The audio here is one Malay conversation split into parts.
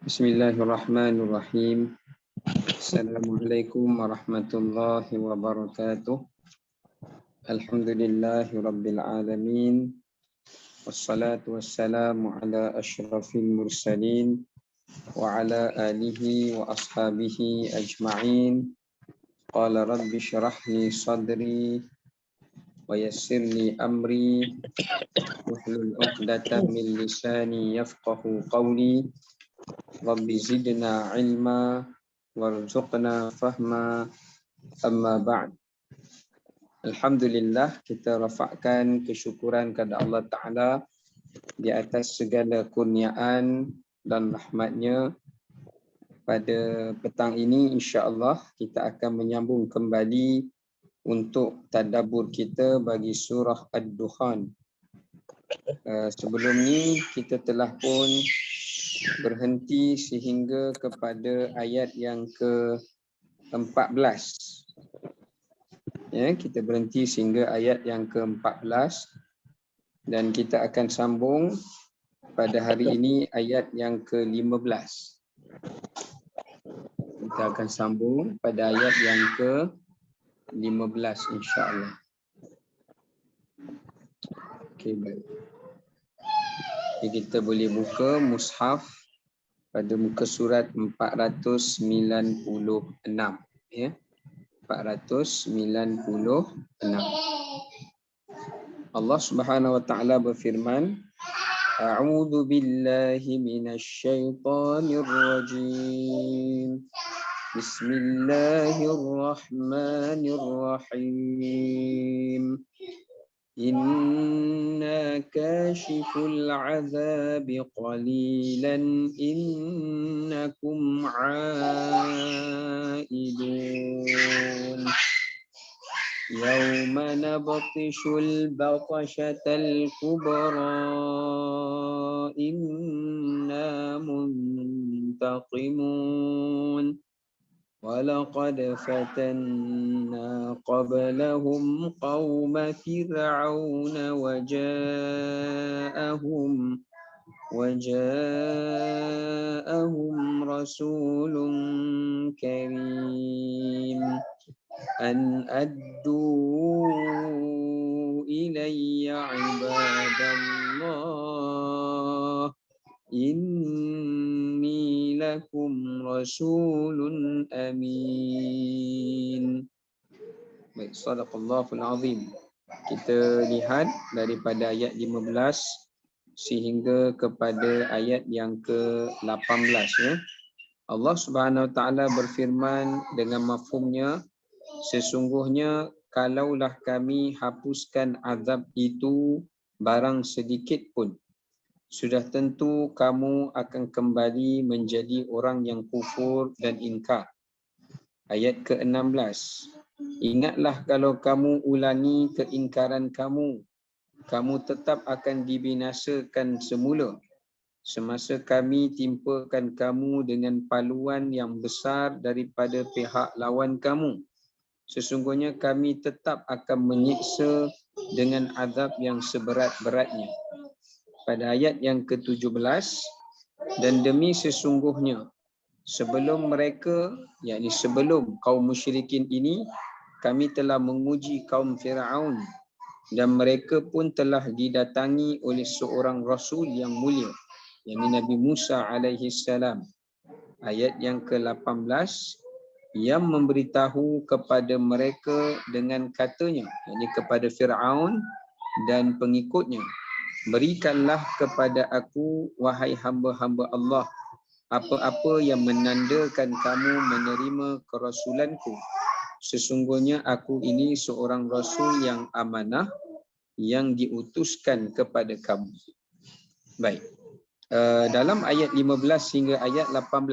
Bismillahirrahmanirrahim. Assalamualaikum warahmatullahi wabarakatuh. Alhamdulillahi rabbil alamin. Wassalatu wassalamu ala asyrafil mursalin wa ala alihi wa ashabihi ajma'in. Qala rabbi syrah li sadri wa yassir li amri wahlul 'uqdatam min lisani yafqahu qawli. Rabbi zidna ilma warzuqna fahma, amma ba'd. Alhamdulillah, kita rafakkan kesyukuran kepada Allah Ta'ala di atas segala kurniaan dan rahmatnya. Pada petang ini insya-Allah kita akan menyambung kembali untuk tadabbur kita bagi surah Ad-Dukhan. Sebelum ni kita telah pun berhenti sehingga kepada ayat yang ke-14. Ya, kita berhenti sehingga ayat yang ke-14 dan kita akan sambung pada hari ini ayat yang ke-15. Kita akan sambung pada ayat yang ke-15 insya-Allah. Okey, baik. Jadi kita boleh buka mushaf pada muka surat 496 ya. 496. Allah Subhanahu wa taala berfirman, A'udzu billahi minasyaitonir rajim. Bismillahirrahmanirrahim. Inna kashiful azabi qalilan innakum aidun. Yawma nabtishul batashatal kubra inna muntaqimun. وَلَقَدْ فَتَنَّا قَبْلَهُمْ قَوْمَ فِرْعَوْنَ وَجَاءَهُمْ رَسُولٌ كَرِيمٌ أَنْ أَدُّوا إِلَيَّ عِبَادَ اللَّهِ Inni lakum rasulun amin. Baik, sadaqallahul azim. Kita lihat daripada ayat 15 sehingga kepada ayat yang ke-18 ya. Allah Subhanahu wa taala berfirman dengan mafhumnya, sesungguhnya kalaulah kami hapuskan azab itu barang sedikit pun, sudah tentu kamu akan kembali menjadi orang yang kufur dan ingkar. Ayat ke-16. Ingatlah kalau kamu ulangi keingkaran kamu, kamu tetap akan dibinasakan semula. Semasa kami timpakan kamu dengan paluan yang besar daripada pihak lawan kamu, sesungguhnya kami tetap akan menyiksa dengan azab yang seberat-beratnya. Pada ayat yang ke-17, dan demi sesungguhnya sebelum mereka, yakni sebelum kaum musyrikin ini, kami telah menguji kaum Fir'aun dan mereka pun telah didatangi oleh seorang rasul yang mulia, yakni Nabi Musa alaihi salam. Ayat yang ke-18, yang memberitahu kepada mereka dengan katanya, yakni kepada Fir'aun dan pengikutnya, berikanlah kepada aku, wahai hamba-hamba Allah, apa-apa yang menandakan kamu menerima kerasulanku. Sesungguhnya aku ini seorang rasul yang amanah, yang diutuskan kepada kamu. Baik. Dalam ayat 15 hingga ayat 18,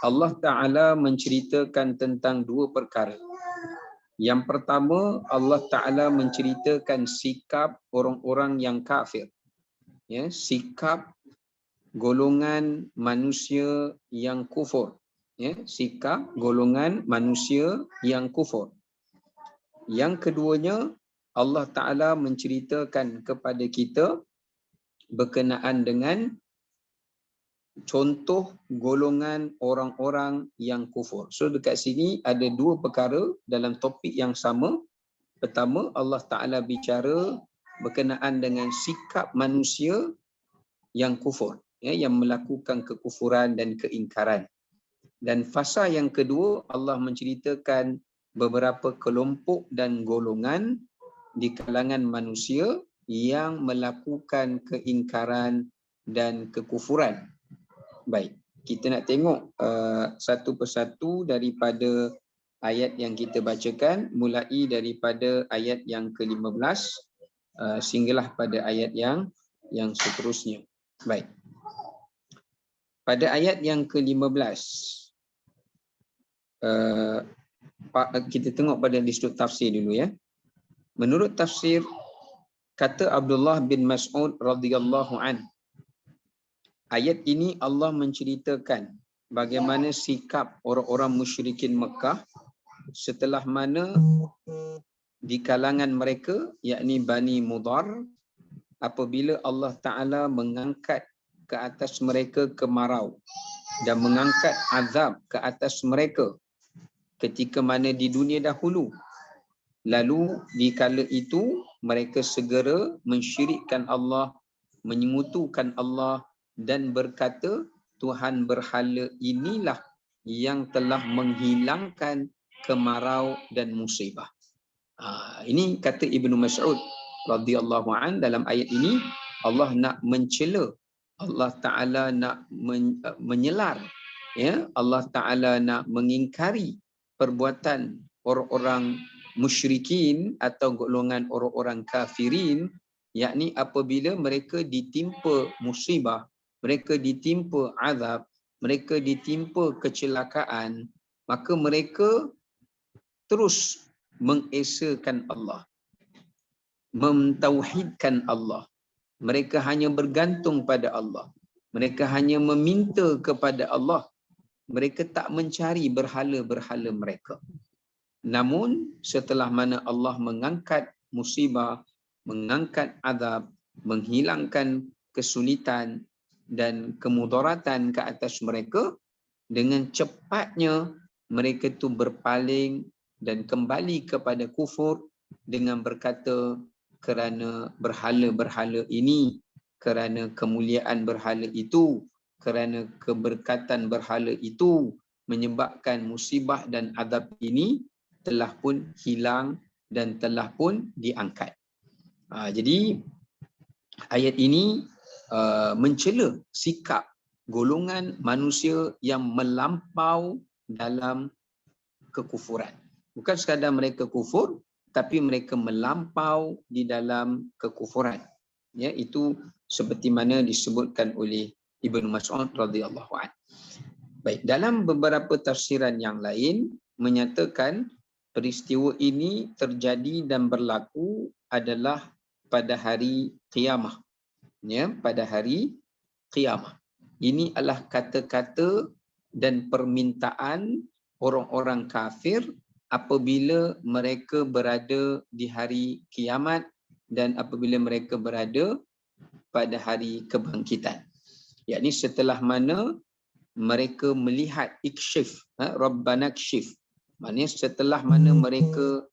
Allah Ta'ala menceritakan tentang dua perkara. Yang pertama, Allah Ta'ala menceritakan sikap orang-orang yang kafir. Ya, sikap golongan manusia yang kufur. Ya, sikap golongan manusia yang kufur. Yang keduanya, Allah Ta'ala menceritakan kepada kita berkenaan dengan contoh golongan orang-orang yang kufur. So dekat sini ada dua perkara dalam topik yang sama. Pertama, Allah Ta'ala bicara berkenaan dengan sikap manusia yang kufur, ya, yang melakukan kekufuran dan keingkaran. Dan fasa yang kedua, Allah menceritakan beberapa kelompok dan golongan di kalangan manusia yang melakukan keingkaran dan kekufuran. Baik, kita nak tengok satu persatu daripada ayat yang kita bacakan, mulai daripada ayat yang ke-15 sehinggalah pada ayat yang seterusnya. Baik. Pada ayat yang ke-15, kita tengok pada disebut tafsir dulu ya. Menurut tafsir, kata Abdullah bin Mas'ud radhiyallahu an, ayat ini Allah menceritakan bagaimana sikap orang-orang musyrikin Mekah setelah mana di kalangan mereka, yakni Bani Mudhar, apabila Allah Ta'ala mengangkat ke atas mereka kemarau dan mengangkat azab ke atas mereka ketika mana di dunia dahulu. Lalu di kala itu mereka segera mensyirikkan Allah, menyekutukan Allah dan berkata Tuhan berhala inilah yang telah menghilangkan kemarau dan musibah. Ini kata Ibnu Mas'ud radhiyallahu an. Dalam ayat ini Allah nak mencela, Allah Ta'ala nak menyelar, ya, Allah Ta'ala nak mengingkari perbuatan orang-orang musyrikin atau golongan orang-orang kafirin, yakni apabila mereka ditimpa musibah, mereka ditimpa azab, mereka ditimpa kecelakaan, maka mereka terus mengesakan Allah, mentauhidkan Allah. Mereka hanya bergantung pada Allah. Mereka hanya meminta kepada Allah. Mereka tak mencari berhala-berhala mereka. Namun setelah mana Allah mengangkat musibah, mengangkat azab, menghilangkan kesulitan dan kemudaratan ke atas mereka, dengan cepatnya mereka itu berpaling dan kembali kepada kufur dengan berkata, kerana berhala-berhala ini, kerana kemuliaan berhala itu, kerana keberkatan berhala itu menyebabkan musibah dan azab ini telah pun hilang dan telah pun diangkat. Jadi ayat ini mencela sikap golongan manusia yang melampau dalam kekufuran. Bukan sekadar mereka kufur, tapi mereka melampau di dalam kekufuran. Ya, itu seperti mana disebutkan oleh Ibnu Mas'ud radhiyallahu anhu. Baik, dalam beberapa tafsiran yang lain menyatakan peristiwa ini terjadi dan berlaku adalah pada hari Qiyamah. Ya, pada hari Qiyamah. Ini adalah kata-kata dan permintaan orang-orang kafir apabila mereka berada di hari kiamat dan apabila mereka berada pada hari kebangkitan. Yakni setelah mana mereka melihat ikshif, Rabbana kshif. Maknanya setelah mana mereka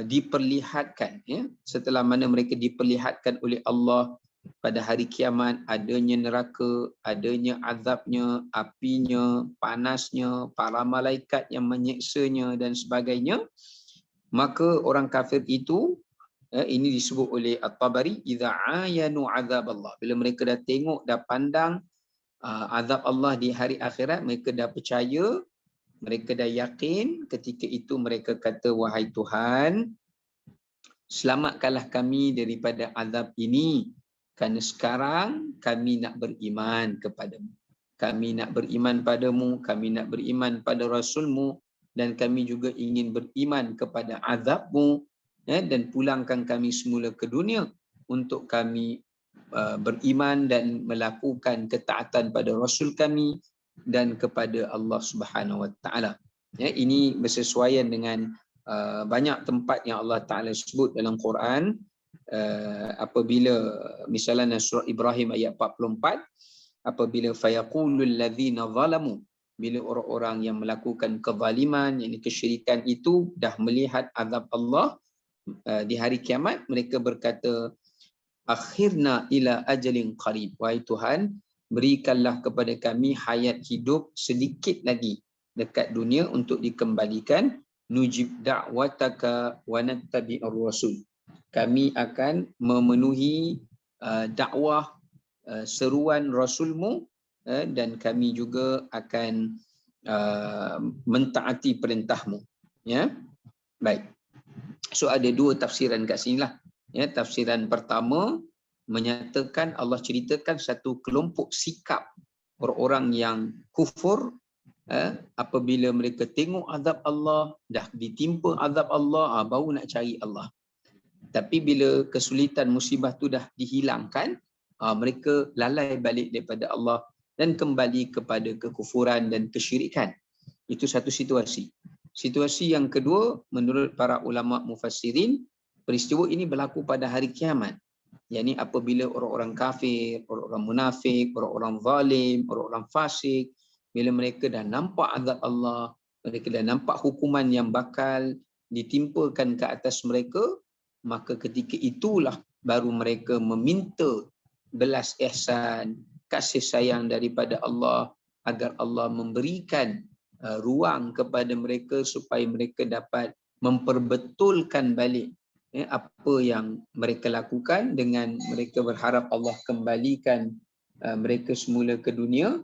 diperlihatkan, ya, setelah mana mereka diperlihatkan oleh Allah pada hari kiamat, adanya neraka, adanya azabnya, apinya, panasnya, para malaikat yang menyiksanya dan sebagainya, maka orang kafir itu, ini disebut oleh At-Tabari, idza ayanu azab Allah, bila mereka dah tengok, dah pandang azab Allah di hari akhirat, mereka dah percaya, mereka dah yakin, ketika itu mereka kata, wahai Tuhan, selamatkanlah kami daripada azab ini, kerana sekarang kami nak beriman kepadamu. Kami nak beriman padamu, kami nak beriman pada Rasulmu, dan kami juga ingin beriman kepada azabmu, ya, dan pulangkan kami semula ke dunia untuk kami beriman dan melakukan ketaatan pada Rasul kami dan kepada Allah Subhanahu Wa Taala. Ya, ini bersesuaian dengan banyak tempat yang Allah Taala sebut dalam Quran. Apabila misalnya surah Ibrahim ayat 44, apabila fayaqulul ladzina zalamu, bila orang-orang yang melakukan kezaliman, yakni kesyirikan itu dah melihat azab Allah di hari kiamat, mereka berkata, akhirna ila ajalin qarib, wahai Tuhan, berikanlah kepada kami hayat hidup sedikit lagi dekat dunia untuk dikembalikan, nujib da'wataka wa nattabi'ur rasul, kami akan memenuhi dakwah seruan Rasulmu, dan kami juga akan mentaati perintahmu. Ya, baik. So ada dua tafsiran kat sini lah. Ya, tafsiran pertama menyatakan Allah ceritakan satu kelompok sikap orang-orang yang kufur, apabila mereka tengok azab Allah, dah ditimpa azab Allah, baru nak cari Allah. Tapi bila kesulitan musibah tu dah dihilangkan, mereka lalai balik daripada Allah dan kembali kepada kekufuran dan kesyirikan. Itu satu situasi. Situasi yang kedua, menurut para ulama mufassirin, peristiwa ini berlaku pada hari kiamat. yakni apabila orang-orang kafir, orang-orang munafik, orang-orang zalim, orang-orang fasik, bila mereka dah nampak azab Allah, mereka dah nampak hukuman yang bakal ditimpakan ke atas mereka, maka ketika itulah baru mereka meminta belas ihsan, kasih sayang daripada Allah, agar Allah memberikan ruang kepada mereka supaya mereka dapat memperbetulkan balik apa yang mereka lakukan, dengan mereka berharap Allah kembalikan mereka semula ke dunia,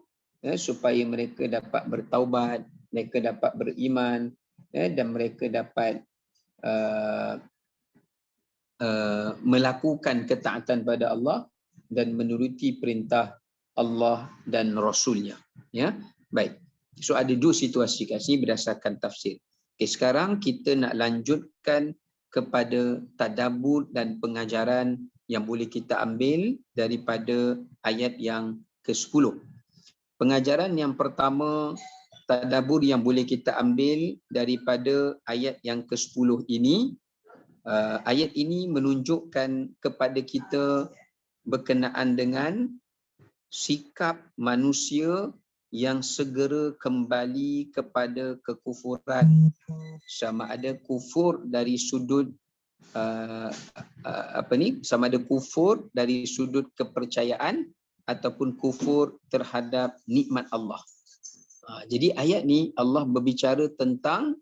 supaya mereka dapat bertaubat, mereka dapat beriman, dan mereka dapat melakukan ketaatan pada Allah dan menuruti perintah Allah dan Rasulnya. Ya, baik. So ada dua situasi kat sini berdasarkan tafsir. Okay, sekarang kita nak lanjutkan kepada tadabbur dan pengajaran yang boleh kita ambil daripada ayat yang ke-10. Pengajaran yang pertama, tadabbur yang boleh kita ambil daripada ayat yang ke-10 ini, ayat ini menunjukkan kepada kita berkenaan dengan sikap manusia yang segera kembali kepada kekufuran, sama ada kufur dari sudut sama ada kufur dari sudut kepercayaan ataupun kufur terhadap nikmat Allah. Jadi ayat ni Allah berbicara tentang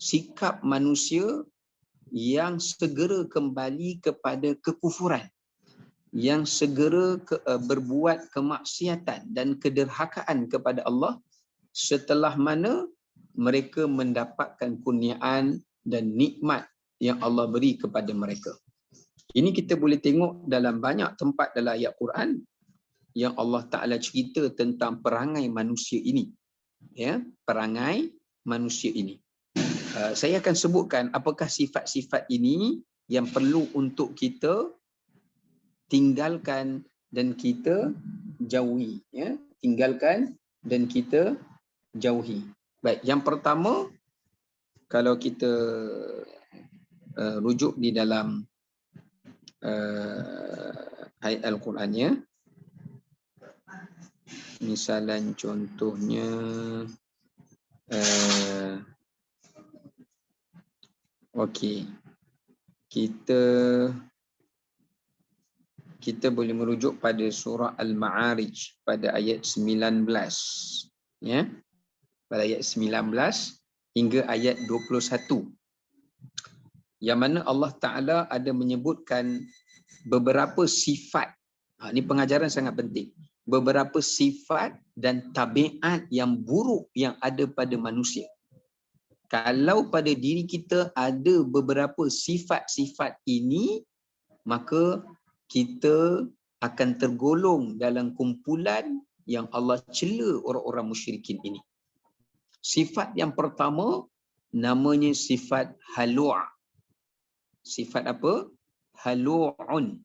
sikap manusia yang segera kembali kepada kekufuran, yang segera berbuat kemaksiatan dan kederhakaan kepada Allah setelah mana mereka mendapatkan kurniaan dan nikmat yang Allah beri kepada mereka. Ini kita boleh tengok dalam banyak tempat dalam ayat Quran yang Allah Ta'ala cerita tentang perangai manusia ini. Ya, perangai manusia ini. Saya akan sebutkan apakah sifat-sifat ini yang perlu untuk kita tinggalkan dan kita jauhi, ya, tinggalkan dan kita jauhi. Baik, yang pertama, kalau kita rujuk di dalam ayat Al-Qurannya, misalan contohnya okey, kita boleh merujuk pada surah Al-Ma'arij pada ayat 19, ya, pada ayat 19 hingga ayat 21, yang mana Allah Ta'ala ada menyebutkan beberapa sifat. Ini pengajaran sangat penting. Beberapa sifat dan tabiat yang buruk yang ada pada manusia. Kalau pada diri kita ada beberapa sifat-sifat ini, maka kita akan tergolong dalam kumpulan yang Allah cela orang-orang musyrikin ini. Sifat yang pertama namanya sifat halu'. Sifat apa? Halu'un.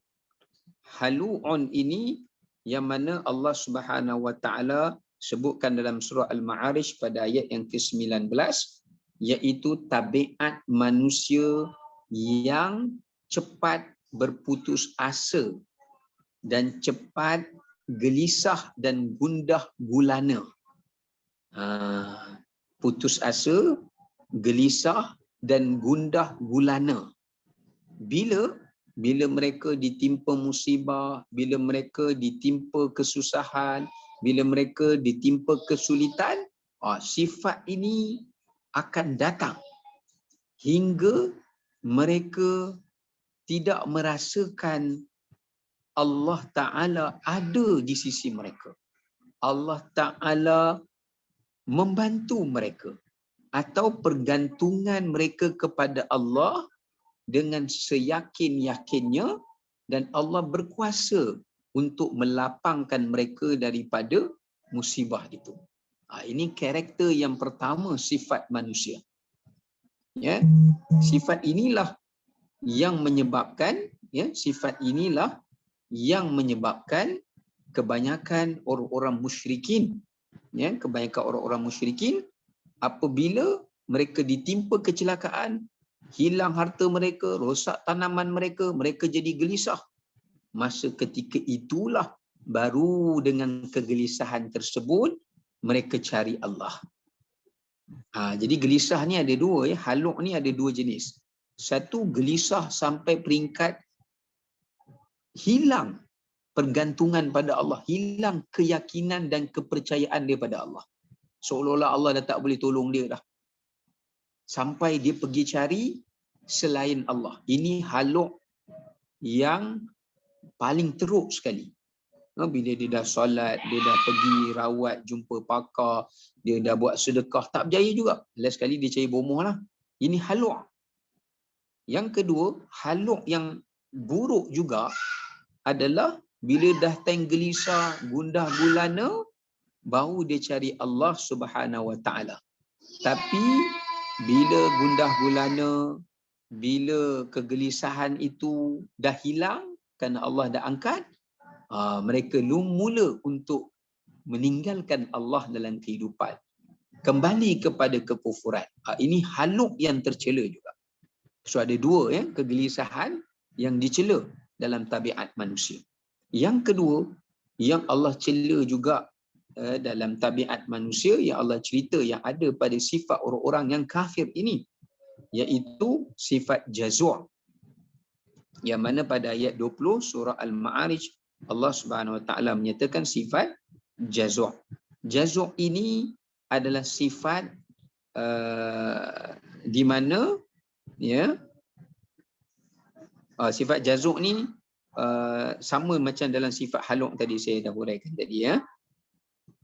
Halu'un ini yang mana Allah Subhanahu wa Ta'ala sebutkan dalam surah Al-Ma'arij pada ayat yang ke-19, iaitu tabiat manusia yang cepat berputus asa dan cepat gelisah dan gundah gulana. Putus asa, gelisah dan gundah gulana. Bila mereka ditimpa musibah, bila mereka ditimpa kesusahan, bila mereka ditimpa kesulitan, sifat ini akan datang hingga mereka tidak merasakan Allah Ta'ala ada di sisi mereka. Allah Ta'ala membantu mereka, atau pergantungan mereka kepada Allah dengan seyakin-yakinnya, dan Allah berkuasa untuk melapangkan mereka daripada musibah itu. Ini karakter yang pertama, sifat manusia. Ya, sifat inilah yang menyebabkan, kebanyakan orang-orang musyrikin, kebanyakan orang-orang musyrikin apabila mereka ditimpa kecelakaan, hilang harta mereka, rosak tanaman mereka, mereka jadi gelisah. Masa ketika itulah baru dengan kegelisahan tersebut mereka cari Allah. Jadi gelisah ni ada dua, haluk ni ada dua jenis. Satu, gelisah sampai peringkat hilang pergantungan pada Allah, hilang keyakinan dan kepercayaan dia pada Allah. Seolah-olah Allah dah tak boleh tolong dia dah. Sampai dia pergi cari selain Allah. Ini haluk yang paling teruk sekali. Bila dia dah solat, dia dah pergi rawat, jumpa pakar, dia dah buat sedekah, tak berjaya juga. Last sekali dia cari bomoh lah. Ini haluk. Yang kedua, haluk yang buruk juga adalah bila dah gelisah, gundah gulana, baru dia cari Allah Subhanahu Wa Taala. Tapi bila gundah gulana, bila kegelisahan itu dah hilang kerana Allah dah angkat, mereka mula untuk meninggalkan Allah dalam kehidupan, kembali kepada kekufuran. Ini haluk yang tercela juga. So ada dua, kegelisahan yang dicela dalam tabiat manusia. Yang kedua, yang Allah cela juga dalam tabiat manusia, yang Allah cerita yang ada pada sifat orang-orang yang kafir ini, iaitu sifat jazua. Yang mana pada ayat 20 surah Al-Ma'arij, Allah Subhanahu Wa Taala menyatakan sifat jazua. Jazua ini adalah sifat di mana sifat jazuk ni sama macam dalam sifat haluk tadi saya dah huraikan tadi.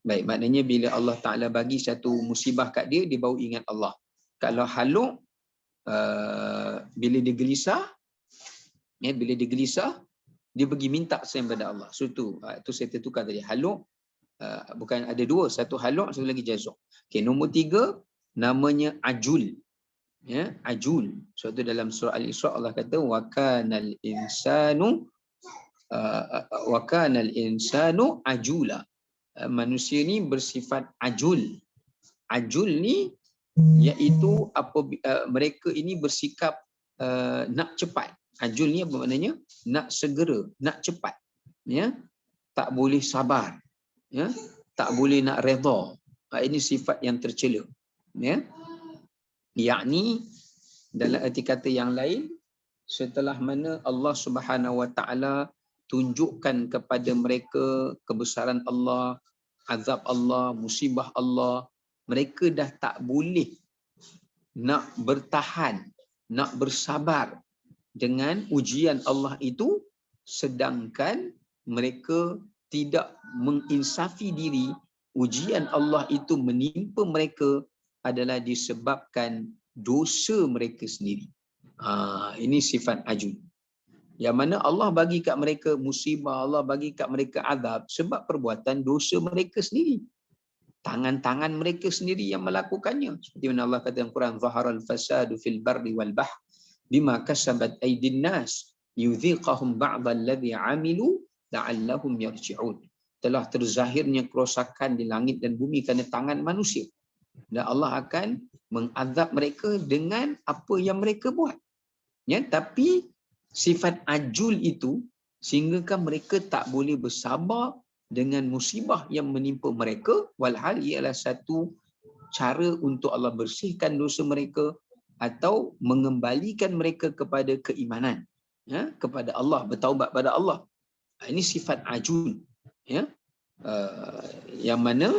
Baik, maknanya bila Allah Ta'ala bagi satu musibah kat dia, dia baru ingat Allah. Kalau haluk, bila dia gelisah, dia pergi minta selain pada Allah. So tu saya tertukar tadi. Haluk, bukan ada dua, satu haluk, satu lagi jazuk. Okay, nombor 3 namanya ajul. Ajul. So tu dalam surah Al-Isra Allah kata wa kanal insanu ajula. Manusia ni bersifat ajul. Ajul ni iaitu mereka ini bersikap nak cepat. Ajul ni apa maknanya? Nak segera, nak cepat. Tak boleh sabar. Tak boleh nak redha. Ini sifat yang tercela. Yakni dalam erti kata yang lain, setelah mana Allah Subhanahu Wa Taala tunjukkan kepada mereka kebesaran Allah, azab Allah, musibah Allah, mereka dah tak boleh nak bertahan, nak bersabar dengan ujian Allah itu, sedangkan mereka tidak menginsafi diri ujian Allah itu menimpa mereka adalah disebabkan dosa mereka sendiri. Ini sifat ajul. Yang mana Allah bagi kat mereka musibah, Allah bagi kat mereka azab sebab perbuatan dosa mereka sendiri. Tangan-tangan mereka sendiri yang melakukannya. Seperti mana Allah kata dalam Quran, zaharal fasadu fil barri wal bahr bima kasabat aydin nas yudhiqahum ba'dalladhi amilu la'allahum yarji'un. Telah terzahirnya kerosakan di langit dan bumi kerana tangan manusia. Dan Allah akan mengazab mereka dengan apa yang mereka buat. Tapi sifat ajul itu sehinggakan mereka tak boleh bersabar dengan musibah yang menimpa mereka, walhal ialah satu cara untuk Allah bersihkan dosa mereka atau mengembalikan mereka kepada keimanan, ya, kepada Allah, bertaubat pada Allah. Ini sifat ajun, ya, yang mana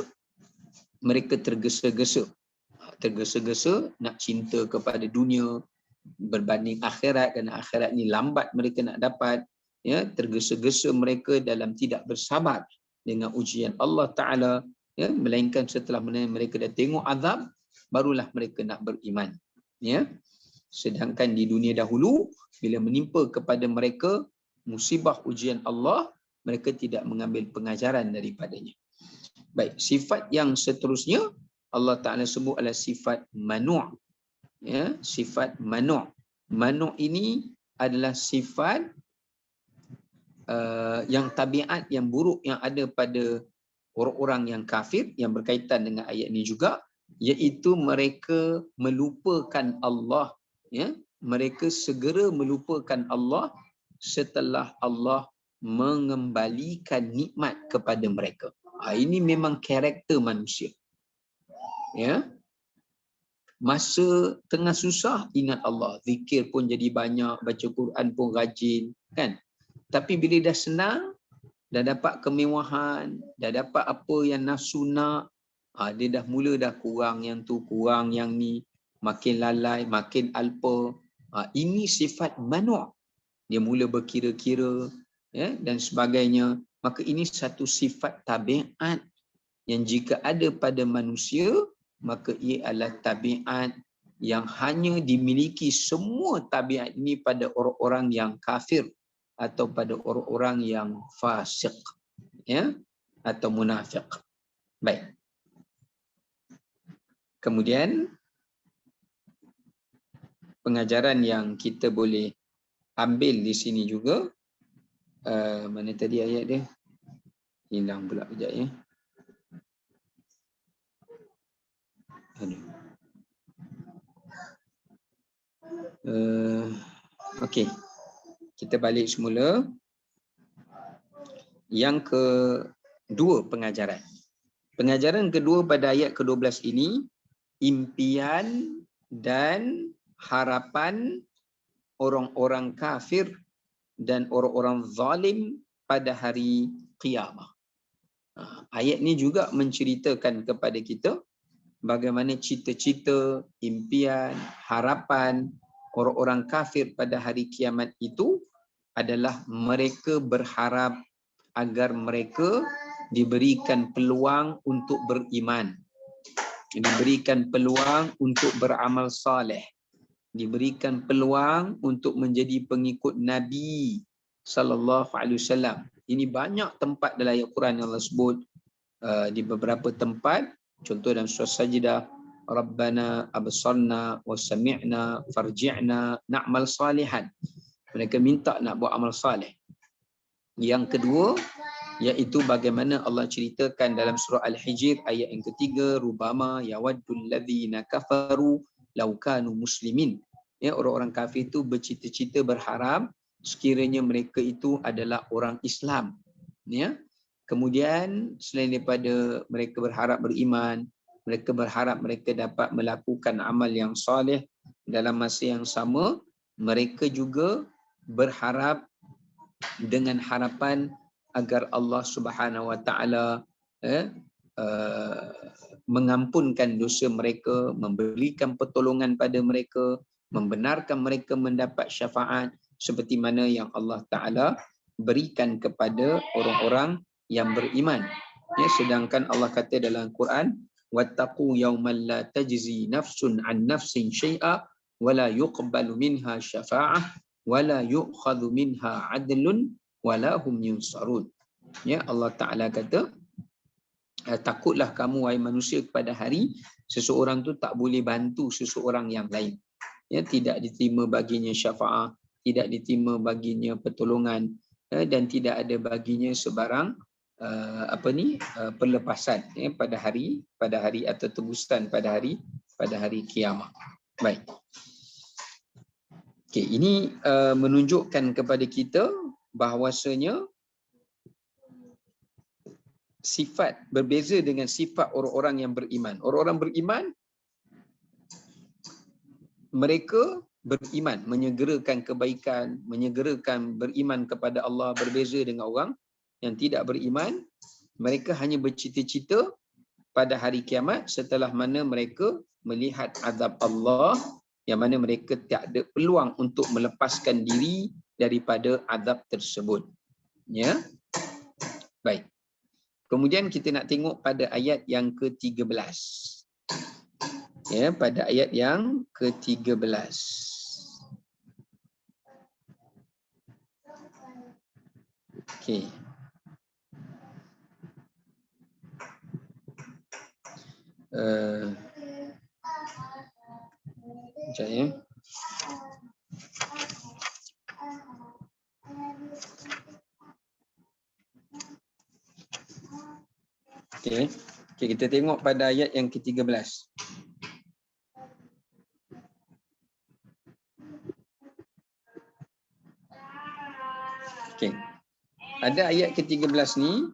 mereka tergesa-gesa nak cinta kepada dunia berbanding akhirat, kerana akhirat ni lambat mereka nak dapat, ya, tergesa-gesa mereka dalam tidak bersabar dengan ujian Allah Ta'ala, ya, melainkan setelah mereka dah tengok azab barulah mereka nak beriman, ya. Sedangkan di dunia dahulu bila menimpa kepada mereka musibah ujian Allah, mereka tidak mengambil pengajaran daripadanya. Baik, sifat yang seterusnya Allah Ta'ala sebut adalah sifat manu', ya, sifat manu'. Manu' ini adalah sifat yang tabiat yang buruk yang ada pada orang-orang yang kafir, yang berkaitan dengan ayat ini juga, iaitu mereka melupakan Allah, ya, mereka segera melupakan Allah setelah Allah mengembalikan nikmat kepada mereka. Ini memang karakter manusia, ya. Masa tengah susah ingat Allah, zikir pun jadi banyak, baca Quran pun rajin, kan. Tapi bila dah senang, dah dapat kemewahan, dah dapat apa yang nafsu nak, dia dah mula dah kurang yang tu, kurang yang ni, makin lalai, makin alpa. Ini sifat manu'. Dia mula berkira-kira, ya, dan sebagainya. Maka ini satu sifat tabiat yang jika ada pada manusia, maka ia adalah tabiat yang hanya dimiliki semua tabiat ini pada orang-orang yang kafir atau pada orang-orang yang fasik, ya, atau munafik. Baik. Kemudian pengajaran yang kita boleh ambil di sini juga, mana tadi ayat dia? Hilang pula kejap, ya. Okey. Kita balik semula. Yang kedua pengajaran. Pengajaran kedua pada ayat ke-12 ini, impian dan harapan orang-orang kafir dan orang-orang zalim pada hari kiamat. Ayat ni juga menceritakan kepada kita bagaimana cita-cita, impian, harapan orang-orang kafir pada hari kiamat itu adalah mereka berharap agar mereka diberikan peluang untuk beriman, diberikan peluang untuk beramal saleh, diberikan peluang untuk menjadi pengikut Nabi sallallahu alaihi wasallam. Ini banyak tempat dalam ayat Quran yang Allah sebut, di beberapa tempat, contoh dalam surah Sajdah, Rabbana absarna wa sami'na farji'na na'mal salihan. Mereka minta nak buat amal saleh. Yang kedua, iaitu bagaimana Allah ceritakan dalam surah Al-Hijr ayat yang ketiga, rubama yawaddul ladzina kafaru law kanu muslimin. Ya, orang-orang kafir itu bercita-cita, berharap sekiranya mereka itu adalah orang Islam, ya. Kemudian selain daripada mereka berharap beriman, mereka berharap mereka dapat melakukan amal yang soleh, dalam masa yang sama mereka juga berharap dengan harapan agar Allah Subhanahu Wa Taala mengampunkan dosa mereka, memberikan pertolongan pada mereka, membenarkan mereka mendapat syafaat seperti mana yang Allah Ta'ala berikan kepada orang-orang yang beriman. Ya, sedangkan Allah kata dalam Quran, wattaqu yawman la tajzi nafsun an nafsin syai'a wa la yuqbalu minha syafa'ah wa la yu'khadhu minha 'adlun wa la hum yunsarun. Ya, Allah Ta'ala kata, takutlah kamu wahai manusia kepada hari seseorang tu tak boleh bantu seseorang yang lain. Ya, tidak diterima baginya syafaat, tidak diterima baginya pertolongan, dan tidak ada baginya sebarang pelepasan, ya, pada hari atau tebusan pada hari kiamat. Baik. Okey, ini menunjukkan kepada kita bahawasanya sifat berbeza dengan sifat orang-orang yang beriman. Orang-orang beriman, mereka beriman, menyegerakan kebaikan, menyegerakan beriman kepada Allah, berbeza dengan orang yang tidak beriman. Mereka hanya bercita-cita pada hari kiamat setelah mana mereka melihat azab Allah, yang mana mereka tak ada peluang untuk melepaskan diri daripada azab tersebut. Ya. Baik. Kemudian kita nak tengok pada ayat yang ke-13. Ya, pada ayat yang ke-13. Okey. Sekejap ya. Okey. Okey, kita tengok pada ayat yang ke-13. Okey. Ada ayat ke-13 ni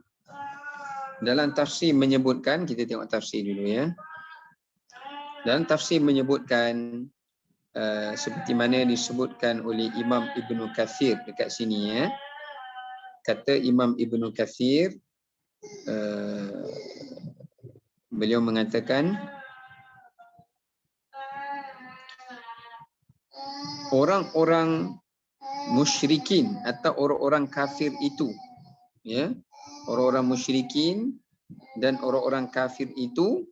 dalam tafsir menyebutkan, kita tengok tafsir dulu ya. Dalam tafsir menyebutkan seperti mana disebutkan oleh Imam Ibnu Katsir dekat sini ya. Kata Imam Ibnu Katsir, beliau mengatakan orang-orang musyrikin atau orang-orang kafir itu, ya, orang-orang musyrikin dan orang-orang kafir itu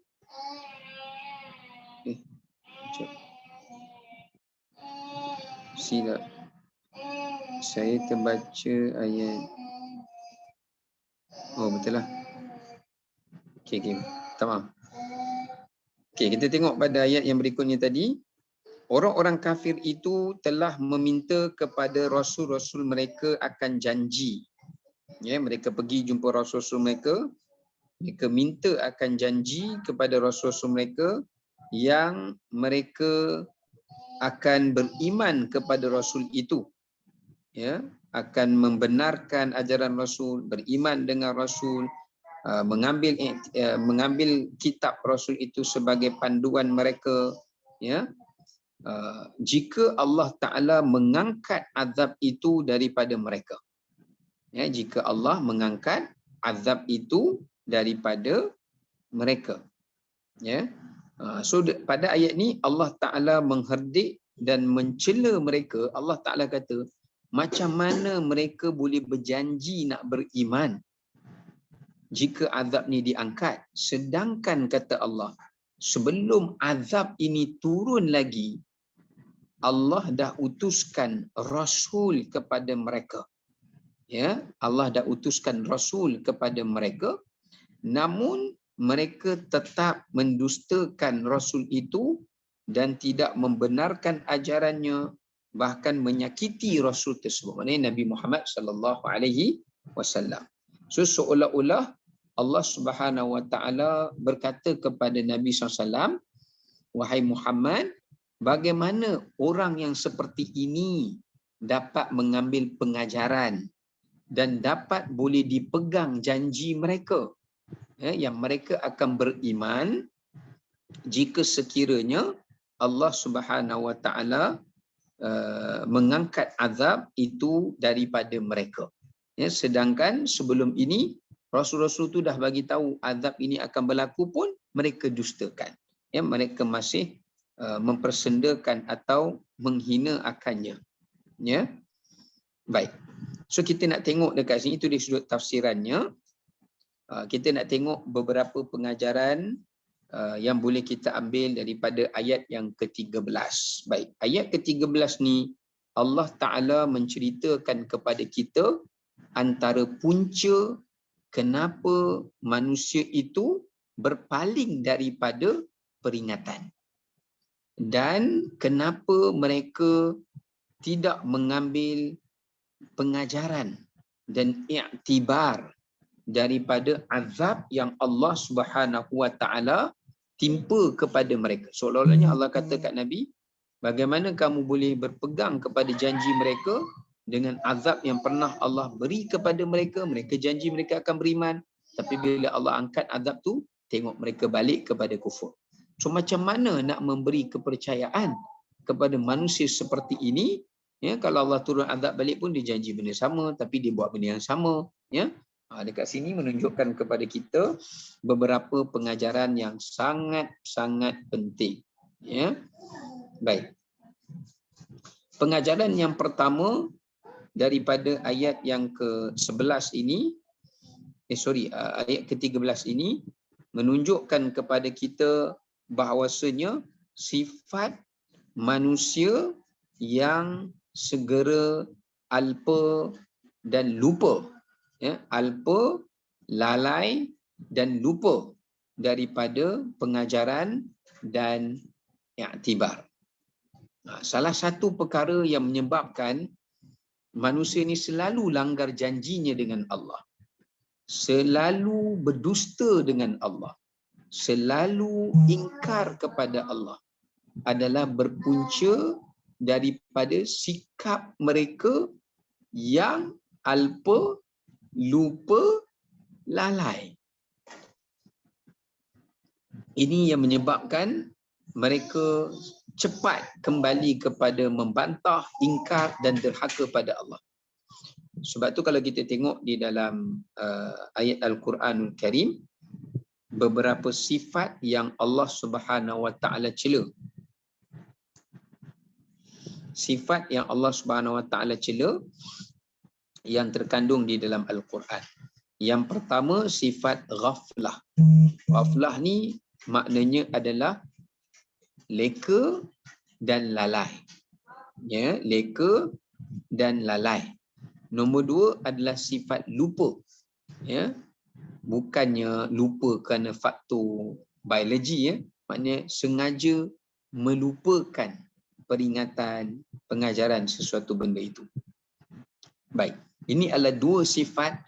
silap, saya terbaca ayat, oh betul lah. Okey, tamam. Okey, kita tengok pada ayat yang berikutnya tadi. Orang-orang kafir itu telah meminta kepada rasul-rasul mereka akan janji. Ya, mereka pergi jumpa rasul-rasul mereka. Mereka minta akan janji kepada rasul-rasul mereka yang mereka akan beriman kepada rasul itu. Ya, akan membenarkan ajaran rasul, beriman dengan rasul, mengambil kitab rasul itu sebagai panduan mereka. Ya. Jika Allah Ta'ala mengangkat azab itu daripada mereka. Ya, jika Allah mengangkat azab itu daripada mereka. Ya. So pada ayat ni Allah Ta'ala mengherdik dan mencela mereka. Allah Ta'ala kata, macam mana mereka boleh berjanji nak beriman jika azab ni diangkat, sedangkan kata Allah, sebelum azab ini turun lagi, Allah dah utuskan rasul kepada mereka. Ya, Allah dah utuskan rasul kepada mereka, namun mereka tetap mendustakan rasul itu dan tidak membenarkan ajarannya, bahkan menyakiti rasul tersebut, maknanya Nabi Muhammad sallallahu alaihi wasallam. So seolah-olah Allah Subhanahu wa taala berkata kepada Nabi SAW, wahai Muhammad, bagaimana orang yang seperti ini dapat mengambil pengajaran dan dapat boleh dipegang janji mereka, ya, yang mereka akan beriman jika sekiranya Allah Subhanahu wa taala mengangkat azab itu daripada mereka. Ya, sedangkan sebelum ini rasul-rasul tu dah bagi tahu azab ini akan berlaku pun mereka dustakan. Ya, mereka masih mempersendakan atau menghina akannya. Ya. Baik. So kita nak tengok dekat sini, itu di sudut tafsirannya. Kita nak tengok beberapa pengajaran yang boleh kita ambil daripada ayat yang ke-13. Baik, ayat ke-13 ni Allah Ta'ala menceritakan kepada kita antara punca kenapa manusia itu berpaling daripada peringatan dan kenapa mereka tidak mengambil pengajaran dan iktibar daripada azab yang Allah Subhanahu wa taala timpa kepada mereka. Seolah-olahnya Allah kata kat Nabi, bagaimana kamu boleh berpegang kepada janji mereka dengan azab yang pernah Allah beri kepada mereka? Mereka janji mereka akan beriman, Tapi bila Allah angkat azab tu, tengok mereka balik kepada kufur. So macam mana nak memberi kepercayaan kepada manusia seperti ini? Ya, kalau Allah turun azab balik pun dia janji benda sama, tapi dia buat benda yang sama. Ya, dekat sini menunjukkan kepada kita beberapa pengajaran yang sangat-sangat penting. Ya, baik. Pengajaran yang pertama daripada ayat yang ke-11 ini, ayat ke-13 ini menunjukkan kepada kita bahawasanya sifat manusia yang segera alpa dan lupa, ya, alpa, lalai dan lupa daripada pengajaran dan iktibar. Salah satu perkara yang menyebabkan manusia ni selalu langgar janjinya dengan Allah, selalu berdusta dengan Allah, selalu ingkar kepada Allah, adalah berpunca daripada sikap mereka yang alpa, lupa, lalai. Ini yang menyebabkan mereka cepat kembali kepada membantah, ingkar dan derhaka pada Allah. Sebab tu kalau kita tengok di dalam ayat Al-Quranul Karim, beberapa sifat yang Allah Subhanahu Wa Taala cela. Sifat yang Allah Subhanahu Wa Taala cela yang terkandung di dalam Al-Quran. Yang pertama, sifat ghaflah. Ghaflah ni maknanya adalah leka dan lalai. Ya, leka dan lalai. Nombor dua adalah sifat lupa. Ya, bukannya lupa kerana faktor biologi, ya, maknanya sengaja melupakan peringatan, pengajaran sesuatu benda itu. Baik, ini adalah dua sifat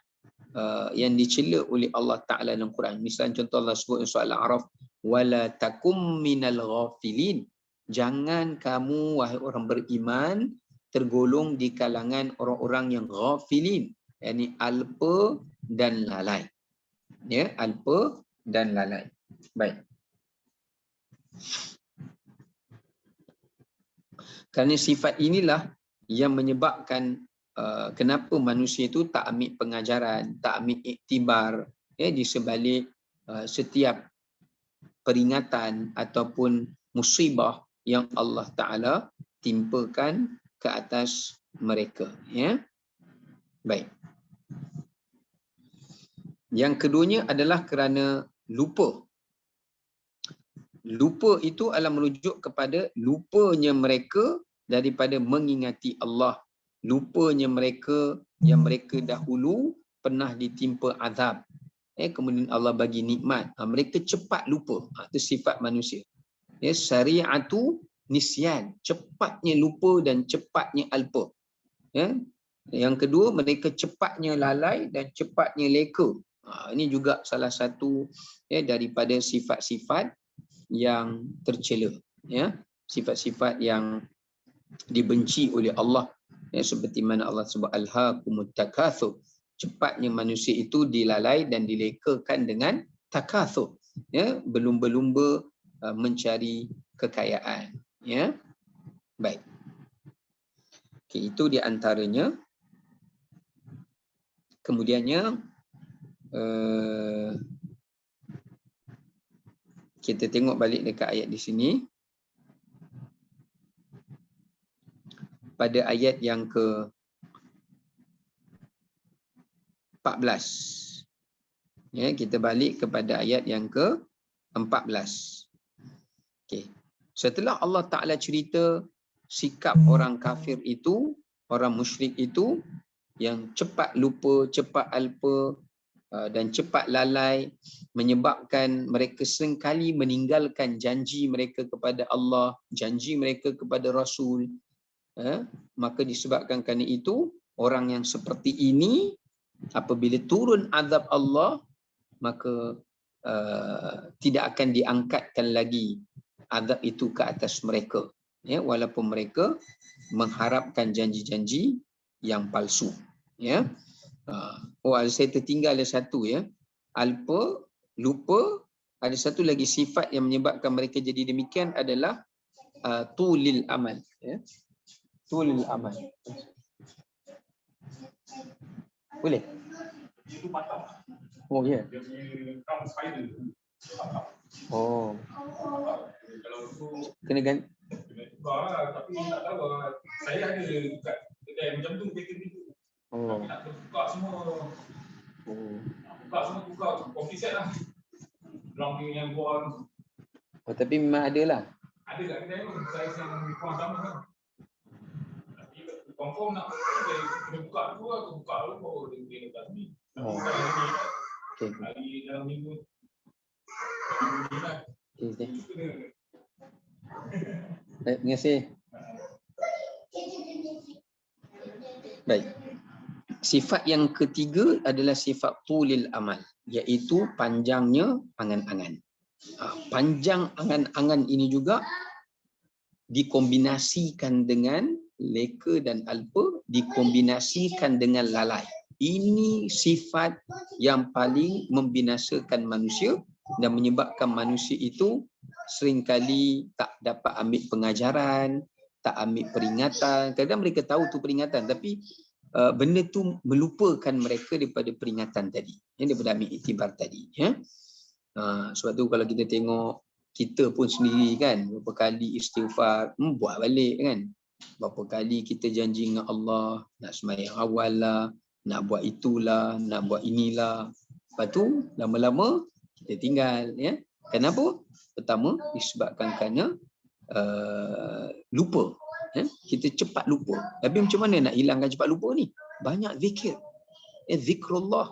yang dicela oleh Allah Ta'ala dalam Quran. Misalnya contoh Allah sebut dalam surah Al-A'raf, wala takum minal ghafilin. Jangan kamu wahai orang beriman tergolong di kalangan orang-orang yang ghafilin, yakni alpa dan lalai. Ya, alpa dan lalai. Baik. Kerana sifat inilah yang menyebabkan kenapa manusia itu tak ambil pengajaran, tak ambil iktibar, ya, di sebalik setiap peringatan ataupun musibah yang Allah Ta'ala timpakan ke atas mereka. Ya. Baik. Yang keduanya adalah kerana lupa. Lupa itu adalah merujuk kepada lupanya mereka daripada mengingati Allah. Lupanya mereka yang mereka dahulu pernah ditimpa azab. Kemudian Allah bagi nikmat. Mereka cepat lupa. Itu sifat manusia. Ya, syari'atu nisyan. Cepatnya lupa dan cepatnya alpa. Ya. Yang kedua, mereka cepatnya lalai dan cepatnya leka. Ini juga salah satu, ya, daripada sifat-sifat yang tercela. Ya. Sifat-sifat yang dibenci oleh Allah. Ya, seperti mana Allah sebut alhaakumut takatsur. Cepatnya manusia itu dilalai dan dilekakan dengan takatsur. Ya, berlumba-lumba mencari kekayaan. Ya. Baik. Okay, itu di antaranya. Kemudiannya kita tengok balik dekat ayat di sini. Pada ayat yang ke-14. Ya, kita balik kepada ayat yang ke-14. Okey. Setelah Allah Ta'ala cerita sikap orang kafir itu, orang musyrik itu, yang cepat lupa, cepat alpa dan cepat lalai, menyebabkan mereka seringkali meninggalkan janji mereka kepada Allah, janji mereka kepada Rasul. Maka disebabkan kerana itu, orang yang seperti ini apabila turun azab Allah, maka tidak akan diangkatkan lagi azab itu ke atas mereka, ya, walaupun mereka mengharapkan janji-janji yang palsu. Ya. Saya tertinggal ada satu, ya. alpa, lupa. Ada satu lagi sifat yang menyebabkan mereka jadi demikian adalah tulil amal. Ya. Tulil amal. Boleh? Itu patah. Oh ya. Dia punya kaum spider. Oh. Kalau tu Kena ganti. kena tukar lah, tapi tak tahu lah. Saya ada dekat kedai macam tu, bakery tu. Oh. Tapi nak tukar semua. Oh. Tukar coffee set lah. Orang punya yang buat. Oh, tapi memang ada lah. Ada kat kedai tu, saya yang kurang sama kan. Tapi confirm nak kena buka tu lah, buka tu baru dia letak ni. Oh. Okay. Hari dalam minggu. Okay. Baik, terima kasih. Baik. Sifat yang ketiga adalah sifat tulil amal, iaitu panjangnya angan-angan. Panjang angan-angan ini juga dikombinasikan dengan leka dan alpa, dikombinasikan dengan lalai. Ini sifat yang paling membinasakan manusia dan menyebabkan manusia itu seringkali tak dapat ambil pengajaran, tak ambil peringatan. Kadang mereka tahu tu peringatan, tapi benda tu melupakan mereka daripada peringatan tadi, daripada ambil iktibar tadi. Sebab tu kalau kita tengok kita pun sendiri kan, berapa kali istighfar, buat balik kan. Berapa kali kita janji dengan Allah nak sembahyang awal lah, nak buat itulah, nak buat inilah. Lepas tu lama-lama kita tinggal. Ya. Kenapa? Pertama disebabkan kerana lupa. Kita cepat lupa. Tapi macam mana nak hilangkan cepat lupa ni? Banyak zikir. Zikrullah.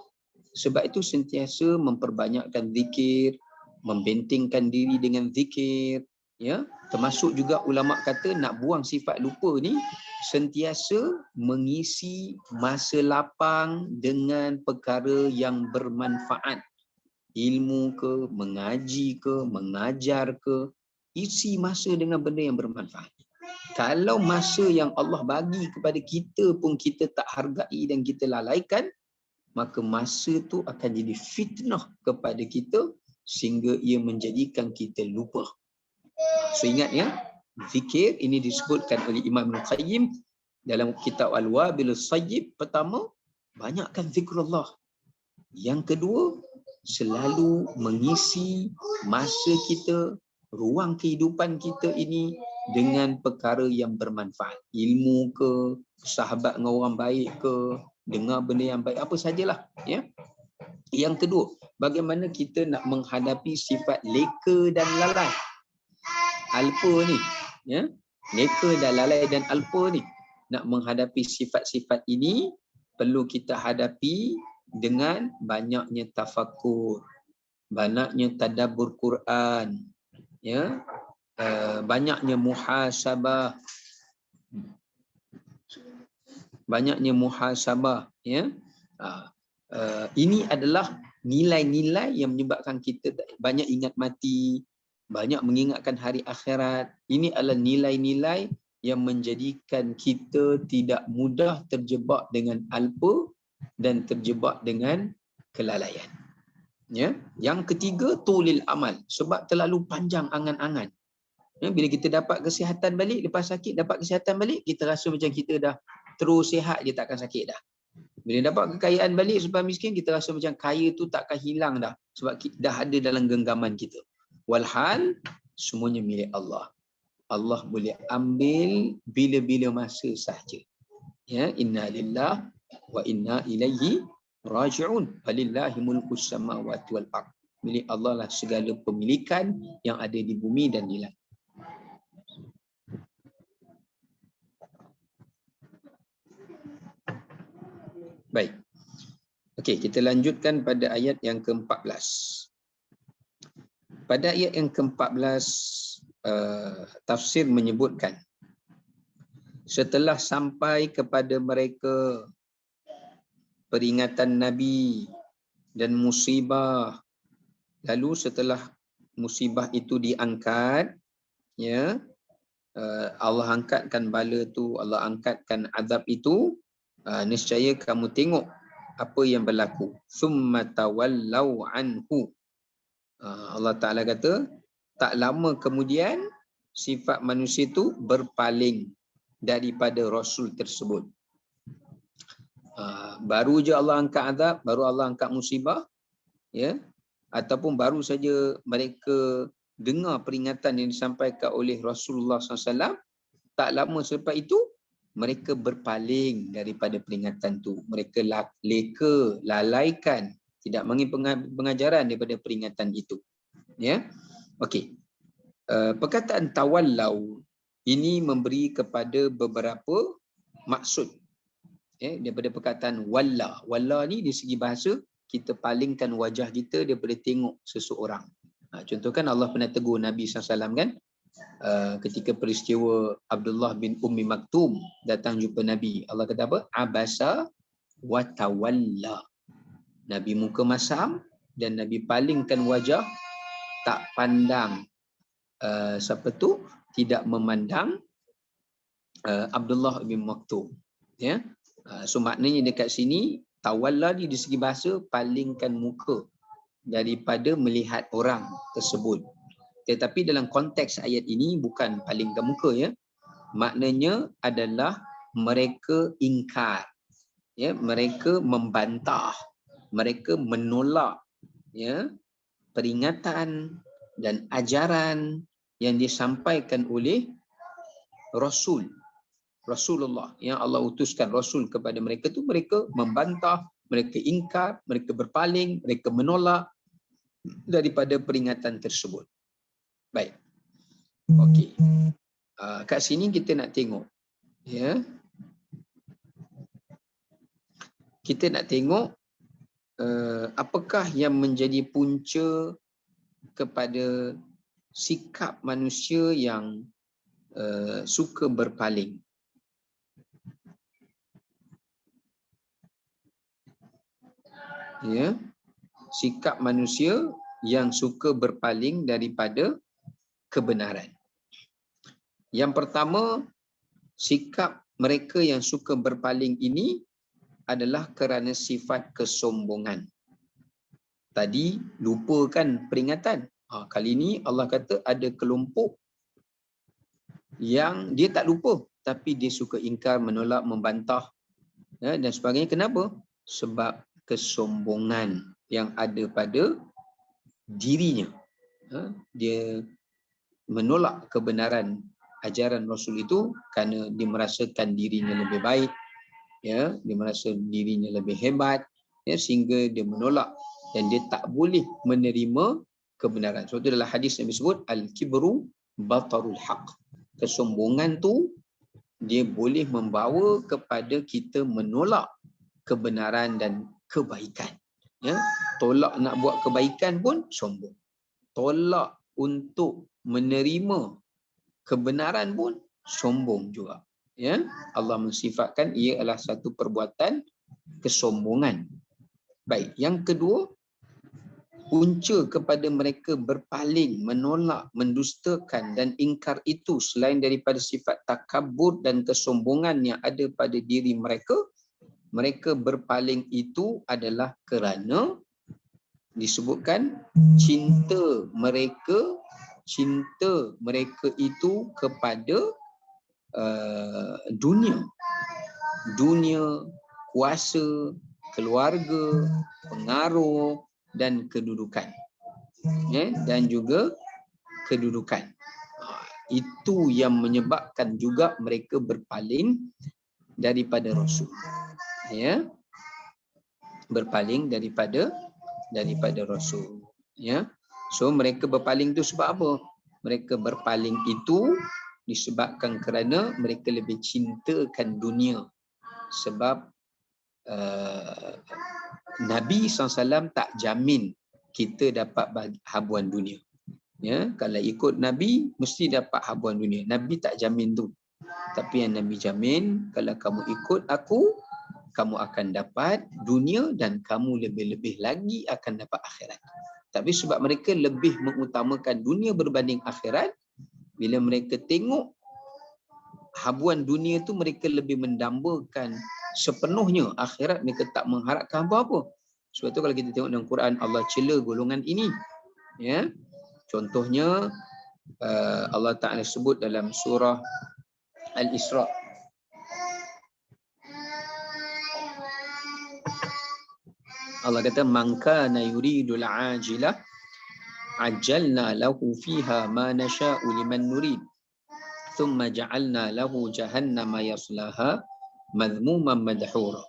Sebab itu sentiasa memperbanyakkan zikir, membentingkan diri dengan zikir. Ya, termasuk juga ulama kata nak buang sifat lupa ni sentiasa mengisi masa lapang dengan perkara yang bermanfaat. Ilmu ke, mengaji ke, mengajar ke, isi masa dengan benda yang bermanfaat. Kalau masa yang Allah bagi kepada kita pun kita tak hargai dan kita lalaikan, maka masa tu akan jadi fitnah kepada kita sehingga ia menjadikan kita lupa. So ingat ya, zikir ini disebutkan oleh Imam Ibn Qayyim dalam kitab Al-Wabilus Sayyib. Pertama, banyakkan zikrullah. Yang kedua, selalu mengisi masa kita, ruang kehidupan kita ini dengan perkara yang bermanfaat. Ilmu ke, sahabat dengan orang baik ke, dengar benda yang baik, apa sajalah. Ya. Yang kedua, bagaimana kita nak menghadapi sifat leka dan lalai. Alpa ni, ya, leka dan lalai dan alpa ni, nak menghadapi sifat-sifat ini perlu kita hadapi dengan banyaknya tafakur, banyaknya tadabbur Quran, ya, banyaknya muhasabah, ya. Ini adalah nilai-nilai yang menyebabkan kita banyak ingat mati, banyak mengingatkan hari akhirat. Ini adalah nilai-nilai yang menjadikan kita tidak mudah terjebak dengan alpa dan terjebak dengan kelalaian. Ya. Yang ketiga, tulil amal, sebab terlalu panjang angan-angan. Ya, bila kita dapat kesihatan balik, lepas sakit dapat kesihatan balik, kita rasa macam kita dah terus sihat je, takkan sakit dah. Bila dapat kekayaan balik sebab miskin, kita rasa macam kaya tu takkan hilang dah, sebab dah ada dalam genggaman kita. Walhal semuanya milik Allah. Allah boleh ambil bila-bila masa sahaja. Ya, inna lillah wa inna ilaihi raji'un. Walillahi mulkus samawati wal ardh. Milik Allah lah segala pemilikan yang ada di bumi dan di langit. Baik. Okey, kita lanjutkan pada ayat yang ke-14. Pada ayat yang ke-14, tafsir menyebutkan, setelah sampai kepada mereka peringatan Nabi dan musibah, lalu setelah musibah itu diangkat, ya, Allah angkatkan bala tu, Allah angkatkan azab itu, niscaya kamu tengok apa yang berlaku. Summa tawallau anhu. Allah Ta'ala kata, tak lama kemudian sifat manusia itu berpaling daripada Rasul tersebut. Baru je Allah angkat azab, baru Allah angkat musibah, ya, ataupun baru saja mereka dengar peringatan yang disampaikan oleh Rasulullah SAW, tak lama selepas itu mereka berpaling daripada peringatan itu. Mereka leka, lalaikan, tidak mengingat pengajaran daripada peringatan itu. Ya, okey. Perkataan tawallau ini memberi kepada beberapa maksud. Daripada perkataan walla. Walla ni di segi bahasa, kita palingkan wajah kita daripada tengok seseorang. Contoh kan Allah pernah tegur Nabi SAW kan, ketika peristiwa Abdullah bin Ummi Maktum datang jumpa Nabi. Allah kata apa? Abasa wa tawalla. Nabi muka masam dan Nabi palingkan wajah, tak pandang siapa tu, tidak memandang Abdullah bin Maktum. Ya. So maknanya dekat sini tawalla di segi bahasa palingkan muka daripada melihat orang tersebut. Tetapi dalam konteks ayat ini bukan palingkan muka, ya. Maknanya adalah mereka ingkar, ya, mereka membantah, mereka menolak, ya, peringatan dan ajaran yang disampaikan oleh Rasulullah yang Allah utuskan Rasul kepada mereka tu. Mereka membantah, mereka ingkar, mereka berpaling, mereka menolak daripada peringatan tersebut. Baik. Okey. Kat sini kita nak tengok, ya. Kita nak tengok apakah yang menjadi punca kepada sikap manusia yang suka berpaling. Ya, sikap manusia yang suka berpaling daripada kebenaran. Yang pertama, sikap mereka yang suka berpaling ini adalah kerana sifat kesombongan. Tadi lupakan peringatan. Kali ini Allah kata ada kelompok yang dia tak lupa, tapi dia suka ingkar, menolak, membantah, dan sebagainya. Kenapa? Sebab kesombongan yang ada pada dirinya. Dia menolak kebenaran ajaran Rasul itu kerana dia merasakan dirinya lebih baik, ya, dia merasa dirinya lebih hebat, ya, sehingga dia menolak dan dia tak boleh menerima kebenaran. Sebab itu dalam hadis yang disebut al-kibru batarul haq. Kesombongan tu dia boleh membawa kepada kita menolak kebenaran dan kebaikan. Ya, tolak nak buat kebaikan pun sombong. Tolak untuk menerima kebenaran pun sombong juga. Ya, Allah mensifatkan ia adalah satu perbuatan kesombongan. Baik, yang kedua, punca kepada mereka berpaling, menolak, mendustakan dan ingkar itu selain daripada sifat takabur dan kesombongan yang ada pada diri mereka, mereka berpaling itu adalah kerana disebutkan cinta mereka itu kepada dunia, kuasa, keluarga, pengaruh dan kedudukan, ya, dan juga kedudukan. Itu yang menyebabkan juga mereka berpaling daripada Rasul, ya, berpaling daripada Rasul, ya. So mereka berpaling itu sebab apa? Mereka berpaling itu disebabkan kerana mereka lebih cintakan dunia. Sebab Nabi SAW tak jamin kita dapat habuan dunia. Ya, kalau ikut Nabi mesti dapat habuan dunia. Nabi tak jamin tu. Tapi yang Nabi jamin, kalau kamu ikut aku, kamu akan dapat dunia dan kamu lebih-lebih lagi akan dapat akhirat. Tapi sebab mereka lebih mengutamakan dunia berbanding akhirat, bila mereka tengok habuan dunia tu, mereka lebih mendambakan sepenuhnya akhirat, mereka tak mengharapkan apa-apa. Sebab tu kalau kita tengok dalam Quran, Allah cela golongan ini. Ya, contohnya Allah Ta'ala sebut dalam surah Al-Isra. Allah kata, man kana yuridul ajilah ajjalna lahu fiha ma nasha'u liman nurid thumma ja'alna lahu jahannama yaslaha madhmuman madhura.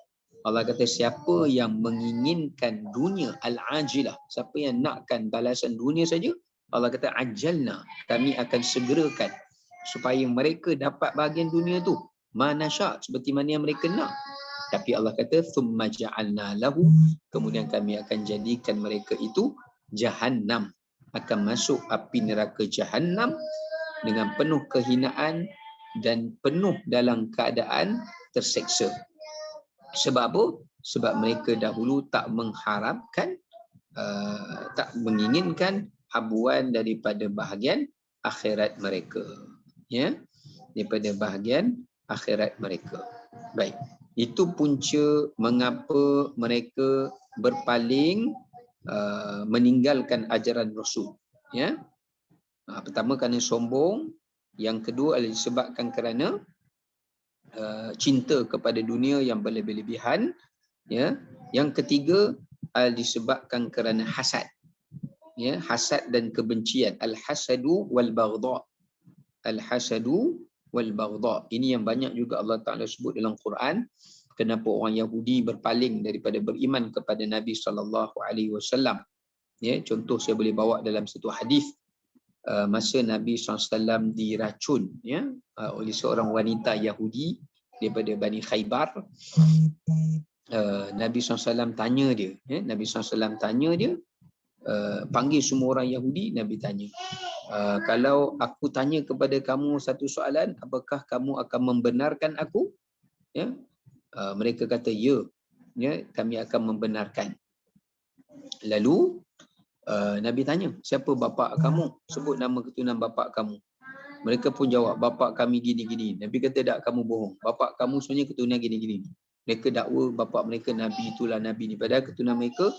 Allah kata, siapa yang menginginkan dunia al-ajilah, siapa yang nakkan balasan dunia saja, Allah kata ajjalna, kami akan segerakan supaya mereka dapat bahagian dunia tu mana syak, seperti mana yang mereka nak. Tapi Allah kata thumma ja'alna lahu, kemudian kami akan jadikan mereka itu jahannam, akan masuk api neraka jahannam dengan penuh kehinaan dan penuh dalam keadaan terseksa. Sebab apa? Sebab mereka dahulu tak mengharapkan, tak menginginkan habuan daripada bahagian akhirat mereka. Ya, daripada bahagian akhirat mereka. Baik. Itu punca mengapa mereka berpaling, meninggalkan ajaran Rasul. Ya, pertama kerana sombong, yang kedua adalah disebabkan kerana cinta kepada dunia yang berlebih-lebihan. Ya, yang ketiga adalah disebabkan kerana hasad. Ya, hasad dan kebencian. Al-hasadu wal baghdha. Al-hasadu wal baghdha. Ini yang banyak juga Allah Ta'ala sebut dalam Quran. Kenapa orang Yahudi berpaling daripada beriman kepada Nabi SAW. Ya, contoh saya boleh bawa dalam satu hadis. Masa Nabi SAW diracun, ya, oleh seorang wanita Yahudi daripada Bani Khaybar. Nabi SAW tanya dia, ya, Nabi SAW tanya dia, panggil semua orang Yahudi, Nabi tanya, kalau aku tanya kepada kamu satu soalan, apakah kamu akan membenarkan aku? Ya, mereka kata ya, ya, kami akan membenarkan. Lalu Nabi tanya, siapa bapa kamu? Sebut nama keturunan bapa kamu. Mereka pun jawab, bapa kami gini-gini. Nabi kata, tak, kamu bohong. Bapa kamu sebenarnya keturunan gini-gini. Mereka dakwa bapa mereka Nabi, itulah Nabi ni. Padahal keturunan mereka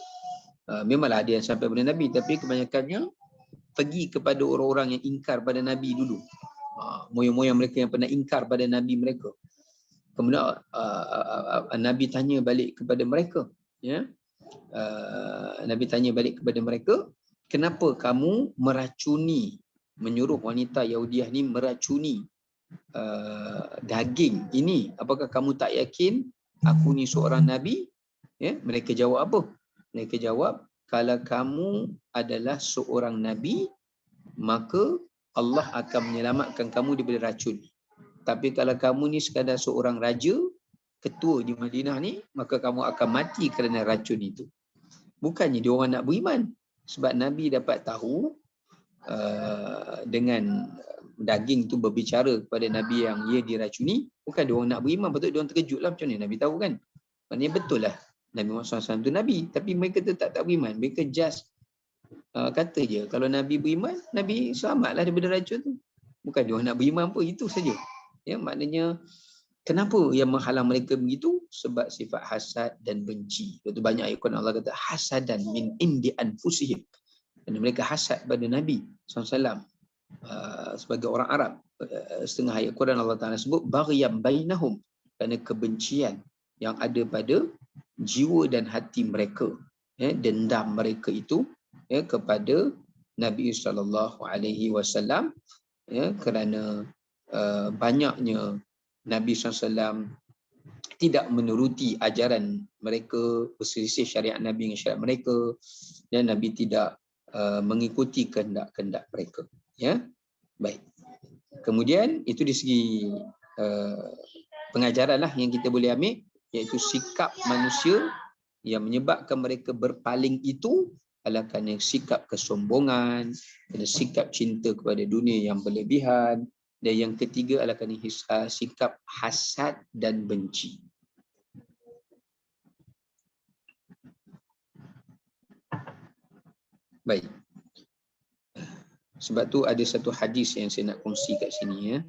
memanglah ada yang sampai kepada Nabi, tapi kebanyakannya pergi kepada orang-orang yang ingkar pada Nabi dulu. Moyang-moyang mereka yang pernah ingkar pada Nabi mereka. Kemudian Nabi tanya balik kepada mereka. Ya, Nabi tanya balik kepada mereka, kenapa kamu meracuni, menyuruh wanita Yahudiah ni meracuni daging ini? Apakah kamu tak yakin aku ni seorang Nabi? Ya, mereka jawab apa? Mereka jawab, kalau kamu adalah seorang Nabi, maka Allah akan menyelamatkan kamu daripada racun. Tapi kalau kamu ni sekadar seorang raja, ketua di Madinah ni, maka kamu akan mati kerana racun itu. Bukannya dia orang nak beriman. Sebab Nabi dapat tahu dengan daging tu berbicara kepada Nabi yang ia diracuni, bukan dia orang nak beriman. Patut dia orang terkejut lah, macam mana Nabi tahu kan. Maknanya betul lah Nabi Muhammad SAW tu Nabi. Tapi mereka tetap tak beriman. Mereka just kata je, kalau Nabi beriman, Nabi selamatlah daripada racun tu. Bukan dia orang nak beriman pun, itu saja. Ya, maknanya kenapa yang menghalang mereka begitu? Sebab sifat hasad dan benci. Itu banyak ayat Quran Allah kata hasadan min indi anfusihim. Kerana mereka hasad pada Nabi SAW sebagai orang Arab. Setengah ayat Quran Allah Ta'ala sebut baghyam bainahum, kerana kebencian yang ada pada jiwa dan hati mereka, ya, dendam mereka itu, ya, kepada Nabi SAW, ya, kerana banyaknya Nabi SAW tidak menuruti ajaran mereka, berselisih syariat Nabi dengan syariat mereka, dan Nabi tidak mengikuti kehendak-kehendak mereka. Ya, baik. Kemudian itu di segi pengajaran lah yang kita boleh ambil, iaitu sikap manusia yang menyebabkan mereka berpaling itu adalah kerana sikap kesombongan, kerana sikap cinta kepada dunia yang berlebihan, dan yang ketiga adalah kerana sikap hasad dan benci. Baik. Sebab tu ada satu hadis yang saya nak kongsi kat sini, ya.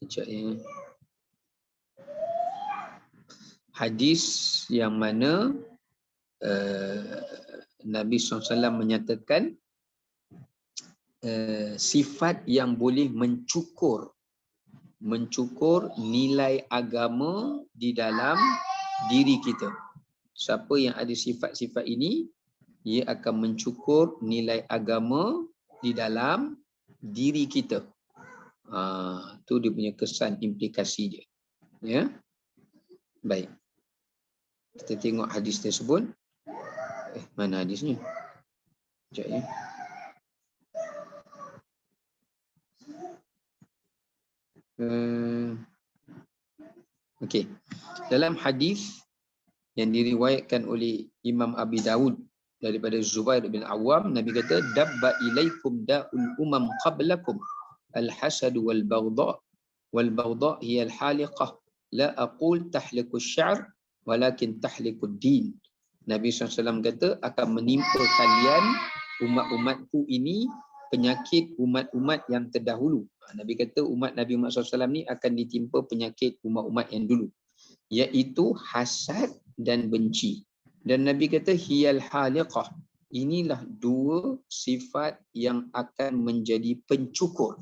Kejap ya. hadis yang mana Nabi SAW menyatakan sifat yang boleh mencukur nilai agama di dalam diri kita. Siapa yang ada sifat-sifat ini, ia akan mencukur nilai agama di dalam diri kita. Tu dia punya kesan implikasi dia. Ya. Baik. Kita tengok hadis tersebut. Mana hadisnya? Sekejap ya. Okey. Dalam hadis yang diriwayatkan oleh Imam Abi Dawud daripada Zubair bin Awam, Nabi kata, dabba ilaikum da'ul umam qablakum al-hasad wal baghdha hiya al-haliqah la aqul tahliku asy-sya'r walakin tahliku ad-din. Nabi SAW kata, akan menimpa kalian umat-umatku ini penyakit umat-umat yang terdahulu. Nabi kata umat Nabi Muhammad SAW ni akan ditimpa penyakit umat-umat yang dulu, iaitu hasad dan benci. Dan Nabi kata hiyal haliqah, inilah dua sifat yang akan menjadi pencukur.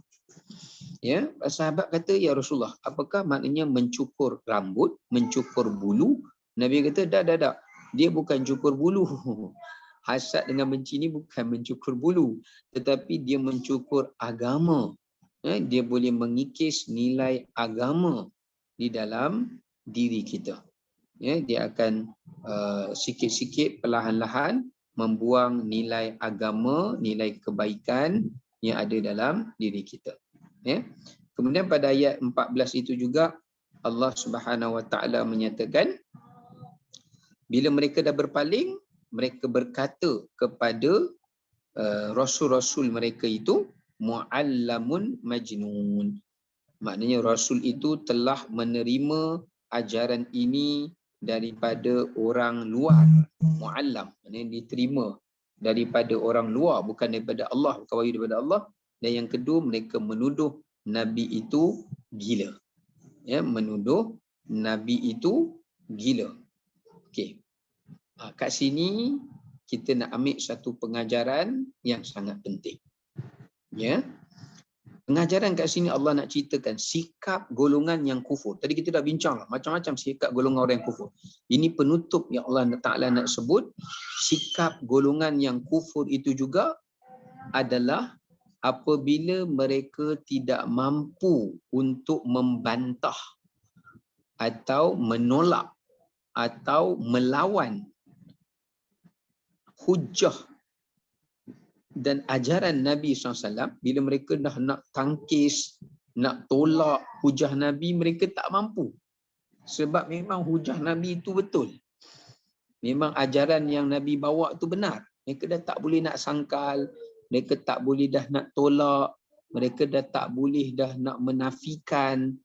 Ya, sahabat kata, ya Rasulullah, apakah maknanya mencukur rambut, mencukur bulu? Nabi kata, dah. Dia bukan cukur bulu. Hasad dengan benci ni bukan mencukur bulu, tetapi dia mencukur agama. Dia boleh mengikis nilai agama di dalam diri kita. Dia akan sikit-sikit perlahan-lahan membuang nilai agama, nilai kebaikan yang ada dalam diri kita. Kemudian pada ayat 14 itu juga Allah Subhanahu Wa Taala menyatakan, bila mereka dah berpaling, mereka berkata kepada rasul-rasul mereka itu, mu'allamun majnun. Maknanya rasul itu telah menerima ajaran ini daripada orang luar. Mu'allam, maknanya diterima daripada orang luar, bukan daripada Allah, bukan wahyu daripada Allah. Dan yang kedua, mereka menuduh Nabi itu gila. Menuduh Nabi itu gila. Okey. Kat sini kita nak ambil satu pengajaran yang sangat penting. Pengajaran kat sini Allah nak ceritakan sikap golongan yang kufur. Tadi kita dah bincang lah, macam-macam sikap golongan orang yang kufur. Ini penutup yang Allah Ta'ala nak sebut. Sikap golongan yang kufur itu juga adalah apabila mereka tidak mampu untuk membantah atau menolak atau melawan hujah dan ajaran Nabi SAW. Bila mereka dah nak tangkis, nak tolak hujah Nabi, mereka tak mampu. Sebab memang hujah Nabi itu betul. Memang ajaran yang Nabi bawa itu benar. Mereka dah tak boleh nak sangkal, mereka tak boleh dah nak tolak, mereka dah tak boleh dah nak menafikan.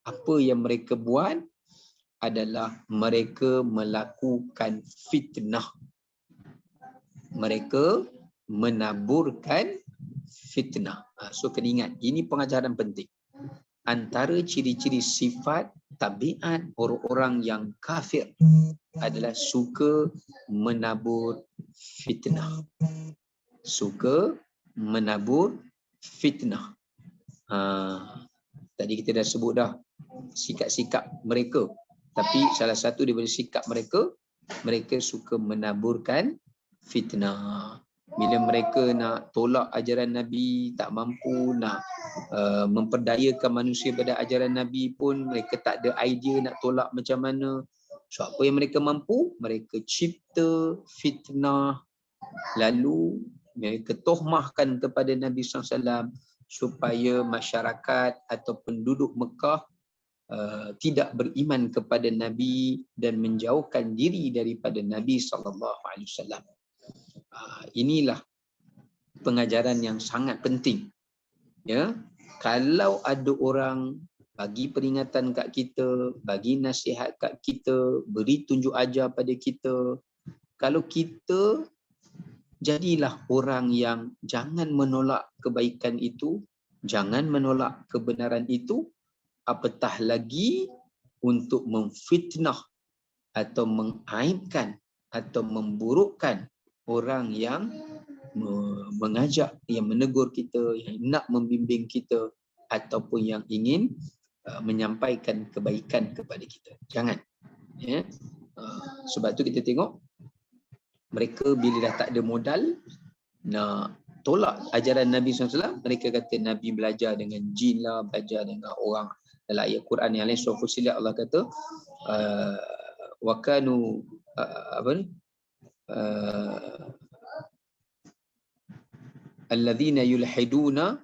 Apa yang mereka buat adalah mereka melakukan fitnah. Mereka menaburkan fitnah. So kena ingat, ini pengajaran penting. Antara ciri-ciri sifat tabiat orang-orang yang kafir adalah suka menabur fitnah. Suka menabur fitnah. Tadi kita dah sebut dah sikap-sikap mereka. Tapi salah satu daripada sikap mereka, mereka suka menaburkan fitnah. Bila mereka nak tolak ajaran Nabi, tak mampu nak memperdayakan manusia pada ajaran Nabi pun, mereka tak ada idea nak tolak macam mana. So apa yang mereka mampu, mereka cipta fitnah, lalu mereka tohmahkan kepada Nabi SAW supaya masyarakat atau penduduk Mekah tidak beriman kepada Nabi dan menjauhkan diri daripada Nabi SAW. Inilah pengajaran yang sangat penting. Kalau ada orang bagi peringatan kat kita, bagi nasihat kat kita, beri tunjuk ajar pada kita, kalau kita jadilah orang yang jangan menolak kebaikan itu, jangan menolak kebenaran itu, apatah lagi untuk memfitnah atau mengaibkan atau memburukkan orang yang mengajak, yang menegur kita, yang nak membimbing kita ataupun yang ingin menyampaikan kebaikan kepada kita. Jangan. Ya. Sebab tu kita tengok mereka bila dah tak ada modal nak tolak ajaran Nabi SAW, mereka kata Nabi belajar dengan jin lah, belajar dengan orang. Dalam ayat Quran yang lain surah Fussilat Allah kata wa kanu alladzina yulhiduna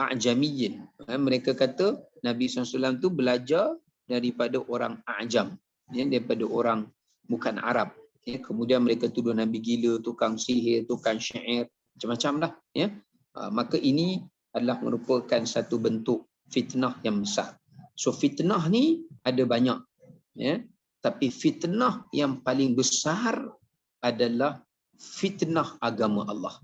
a'jamiyyin. Mereka kata Nabi SAW tu belajar daripada orang A'jam, ya, daripada orang bukan Arab. Ya, kemudian mereka tuduh Nabi gila, tukang sihir, tukang syair, macam-macam lah. Ya. Maka ini adalah merupakan satu bentuk fitnah yang besar. So fitnah ni ada banyak. Ya. Tapi fitnah yang paling besar adalah fitnah agama Allah.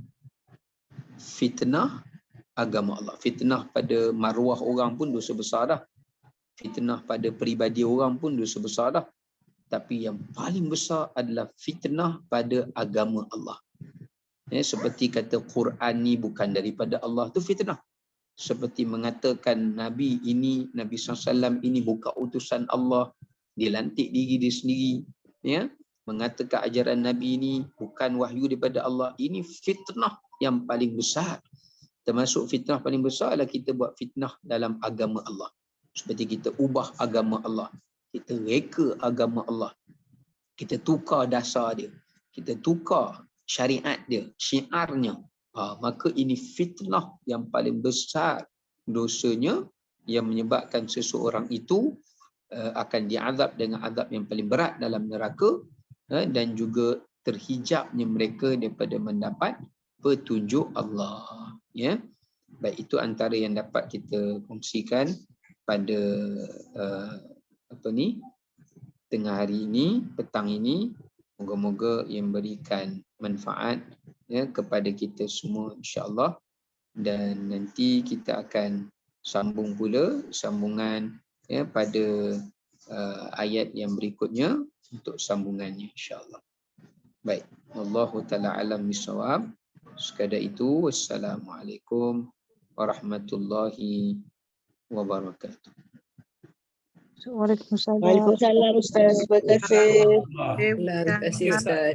Fitnah agama Allah. Fitnah pada maruah orang pun dosa besar dah. Fitnah pada peribadi orang pun dosa besar dah. Tapi yang paling besar adalah fitnah pada agama Allah. Ya, seperti kata Quran ni bukan daripada Allah, tu fitnah. Seperti mengatakan Nabi ini, Nabi SAW ini bukan utusan Allah, dia lantik diri dia sendiri. Ya, mengatakan ajaran Nabi ini bukan wahyu daripada Allah. Ini fitnah yang paling besar. Termasuk fitnah paling besar adalah kita buat fitnah dalam agama Allah. Seperti kita ubah agama Allah. Kita reka agama Allah. Kita tukar dasar dia. Kita tukar syariat dia, syiarnya. Maka ini fitnah yang paling besar dosanya yang menyebabkan seseorang itu akan diazab dengan azab yang paling berat dalam neraka dan juga terhijabnya mereka daripada mendapat petunjuk Allah. Ya. Baik, itu antara yang dapat kita kongsikan pada tengah hari ini, petang ini. Moga-moga yang berikan manfaat ya kepada kita semua insya-Allah. Dan nanti kita akan sambung pula sambungan ya pada ayat yang berikutnya untuk sambungannya insya-Allah. Baik, wallahu taala alam bisawab. Sekadar itu, wassalamualaikum warahmatullahi wabarakatuh. Waalaikumsalam. Waalaikumsalam Ustaz. Terima kasih. Terima kasih Ustaz.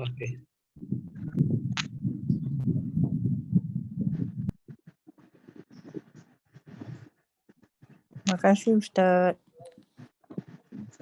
Terima kasih Ustaz.